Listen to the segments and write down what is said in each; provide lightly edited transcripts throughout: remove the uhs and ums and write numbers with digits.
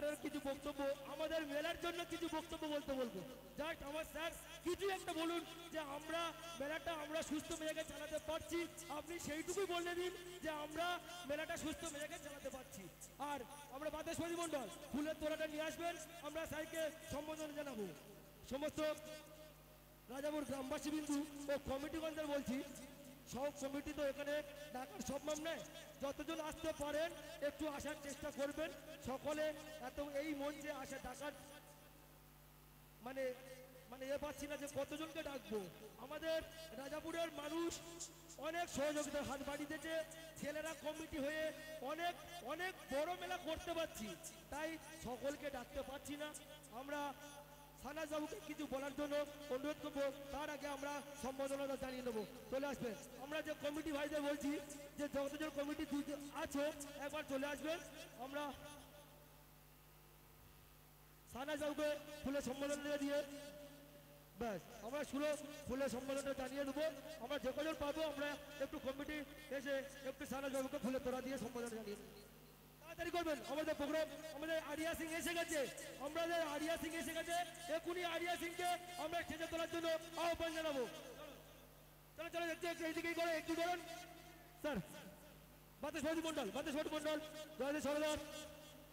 স্যারের কিছু বক্তব্য, আমাদের মেলার জন্য কিছু বক্তব্য বলবো। জাস্ট আমার স্যার কিছু একটা বলুন যে আমরা মেলাটা আমরা সুস্থ মেজাজে চালাতে পারছি, আপনি সেইটুকুই বলে দিন যে আমরা মেলাটা সুস্থ মেজাজে চালাতে পারছি। আর আমরা বাদেশ্বরী মণ্ডল ফুলের তোড়াটা নিয়ে আসবেন, আমরা স্যারকে সম্বোধনা জানাবো। সমস্ত রাজাপুর গ্রামবাসী বিন্দু ও কমিটিগণদের বলছি, সব কমিটি তো এখানে ডাকার সম্ভব নয়, যতজন আসতে পারেন একটু আসার চেষ্টা করবেন। সকলে এত এই মঞ্চে আসে ডাকার মানে মানে এ পাচ্ছি না যে কতজনকে ডাকবো। আমাদের রাজাপুরের মানুষ অনেক সহযোগিতার হাত বাড়িয়েছে, ছেলেরা কমিটি হয়ে অনেক অনেক বড় মেলা করতে পারছি, তাই সকলকে ডাকতে পারছি না। আমরা সানাজ বাবুকে কিছু বলার জন্য অনুরোধ করবো, তার আগে আমরা সম্বোধনা জানিয়ে দেবো, চলে আসবেন। আমরা যে কমিটি ভাইদের বলছি যে যতজন কমিটি আছো একবার চলে আসবেন। আমরা সানাজ বাবুকে ফুলের সম্বোধনা দিয়ে ব্যাস আমরা ফুলের সম্বোধনা জানিয়ে দেবো। আমরা যে কজন পাবো আমরা একটু কমিটি এসে একটু সানাজ বাবুকে ফুলের তোড়া দিয়ে সম্বোধনা জানিয়ে দেবো। তাড়াতাড়ি করবেন, আমাদের প্রোগ্রাম, আমাদের আরিয়া সিং এসে গেছে, আমাদের আরিয়া সিং এসে গেছে, এখনই আরিয়া সিংকে আমরা স্টেজে তোলার জন্য আহ্বান জানাবো। চলো চলো দেখতে এইদিকেই করে একটু করুন স্যার। বাদেশ্বরী মণ্ডল জয়দেব সরদার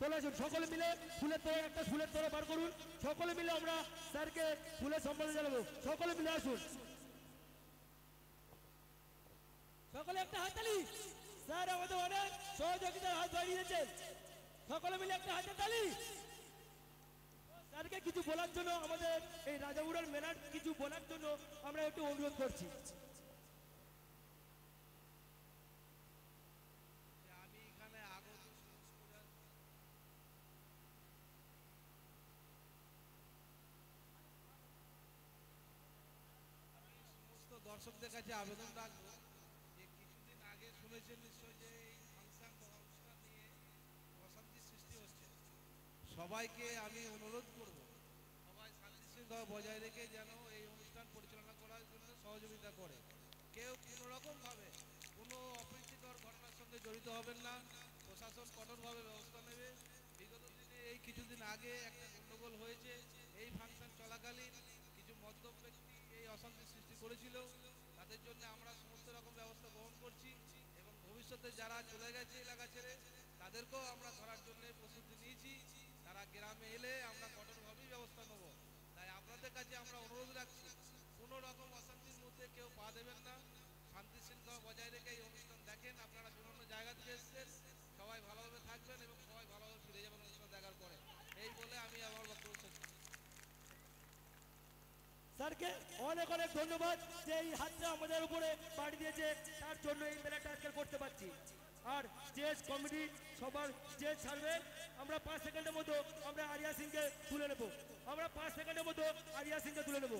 চলে আসুন, সকলে মিলে ফুলের তোড়া, একটা ফুলের তোড়া বার করুন, সকলে মিলে আমরা স্যারকে ফুলের সম্বোধনা জানাবো। সকলে মিলে আসুন, সকলে একটা হাততালি। স্যার আমাদের অনেক সহযোগিতার হাত বাড়িয়েছেন, সকলে মিলে একটা হাতের তালি। স্যারকে কিছু বলার জন্য, আমাদের এই রাজাপুরের মেলার কিছু বলার জন্য আমরা একটু অনুরোধ করছি। দর্শকদের কাছে আবেদন রাখবো যে কিছুদিন আগে শুনেছেন নিশ্চয় যে এই ফাংশন বা অনুষ্ঠান নিয়ে অশান্তির সৃষ্টি হচ্ছে। সবাইকে আমি অনুরোধ করব সবাই শান্তি শৃঙ্খলা বজায় রেখে যেন এই অনুষ্ঠান পরিচালনা করার জন্য সহযোগিতা করে। কেউ কোনো রকমভাবে কোনো অপ্রীতিকর ঘটনার সঙ্গে জড়িত হবেন না, প্রশাসন কঠোরভাবে ব্যবস্থা নেবে। বিগত দিনে এই কিছুদিন আগে একটা গণ্ডগোল হয়েছে, এই ফাংশন চলাকালীন কিছু মদ্যপ ব্যক্তি এই অশান্তি সৃষ্টি করেছিল, তাদের জন্য আমরা সমস্ত রকম ব্যবস্থা গ্রহণ করছি এবং ভবিষ্যতে যারা চলে গেছে এলাকা ছেড়ে তাদেরকেও আমরা ধরার জন্য প্রস্তুতি নিয়েছি। তারা গ্রামে এলে আমরা কঠোরভাবেই ব্যবস্থা নেব। তাই আপনাদের কাছে আমরা অনুরোধ রাখছি, কোনো রকম অশান্তির মধ্যে কেউ পা দেবেন না, শান্তি শৃঙ্খলা বজায় রেখে এই অনুষ্ঠান দেখেন। আপনারা বিভিন্ন জায়গা থেকে এসেছেন, সবাই ভালোভাবে থাকবেন এবং সবাই ভালোভাবে ফিরে যাবেন অনুষ্ঠান দেখার পরে। এই বলে আমি আমার বক্তব্য শেষ করছি। স্যারকে অনেক অনেক ধন্যবাদ যে এই হাতটা আমাদের উপরে পাড়ি দিয়েছে, তার জন্য এই মেলাটা আজকে করতে পারছি। আর স্টেজ কমিটি সবার স্টেজ ছাড়বে, আমরা 5 সেকেন্ডের মতো আমরা আরিয়া সিংকে তুলে নেব, আমরা 5 সেকেন্ডের মতো আরিয়া সিংকে তুলে নেব।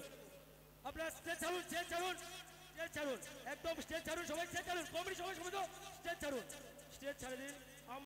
আপনারা স্টেজ ছাড়ুন, স্টেজ ছাড়ুন, স্টেজ ছাড়ুন, একদম স্টেজ ছাড়ুন, সবাই স্টেজ ছাড়ুন, কমিটি সবাই সময় স্টেজ ছাড়ুন, স্টেজ ছাড়ে দিন।